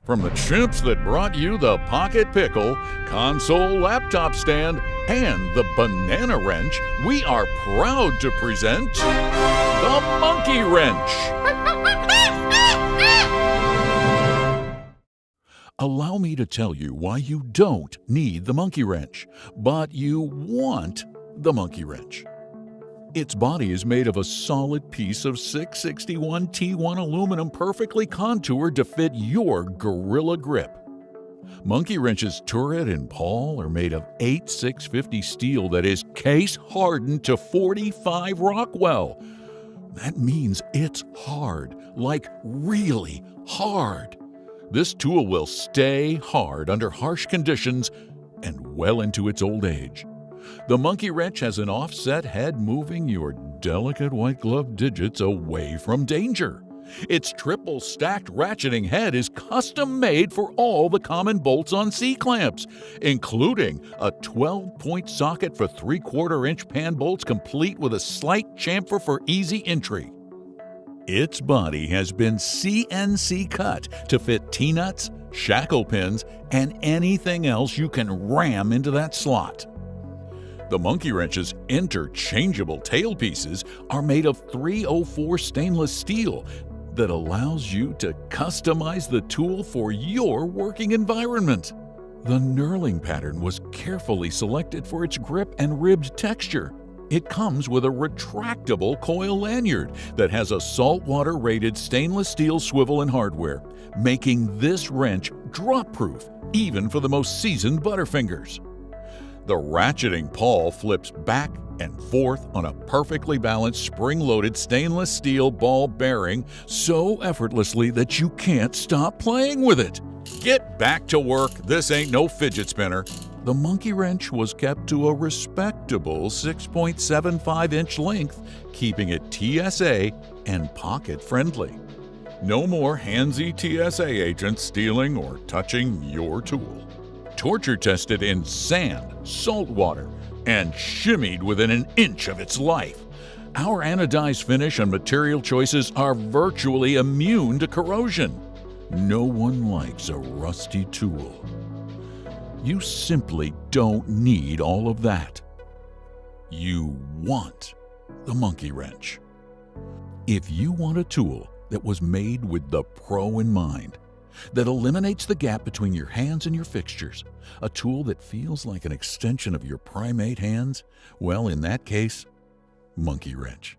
From the chimps that brought you the pocket pickle, console laptop stand, and the banana wrench, we are proud to present the Monkey Wrench. Allow me to tell you why you don't need the Monkey Wrench, but you want the Monkey Wrench. Its body is made of a solid piece of 661 T1 aluminum perfectly contoured to fit your gorilla grip. Monkey Wrench's turret and pawl are made of 8650 steel that is case hardened to 45 Rockwell. That means it's hard, like really hard. This tool will stay hard under harsh conditions and well into its old age. The Monkey Wrench has an offset head moving your delicate white glove digits away from danger. Its triple stacked ratcheting head is custom made for all the common bolts on C-clamps, including a 12-point socket for 3/4-inch pan bolts complete with a slight chamfer for easy entry. Its body has been CNC cut to fit T-nuts, shackle pins, and anything else you can ram into that slot. The Monkey Wrench's interchangeable tailpieces are made of 304 stainless steel that allows you to customize the tool for your working environment. The knurling pattern was carefully selected for its grip and ribbed texture. It comes with a retractable coil lanyard that has a saltwater-rated stainless steel swivel and hardware, making this wrench drop-proof even for the most seasoned Butterfingers. The ratcheting pawl flips back and forth on a perfectly balanced spring-loaded stainless steel ball bearing so effortlessly that you can't stop playing with it. Get back to work. This ain't no fidget spinner. The Monkey Wrench was kept to a respectable 6.75-inch length, keeping it TSA and pocket-friendly. No more handsy TSA agents stealing or touching your tool. Torture tested in sand, salt water, and shimmied within an inch of its life. Our anodized finish and material choices are virtually immune to corrosion. No one likes a rusty tool. You simply don't need all of that. You want the Monkey Wrench. If you want a tool that was made with the pro in mind, that eliminates the gap between your hands and your fixtures, a tool that feels like an extension of your primate hands, well, in that case, Monkey Wrench.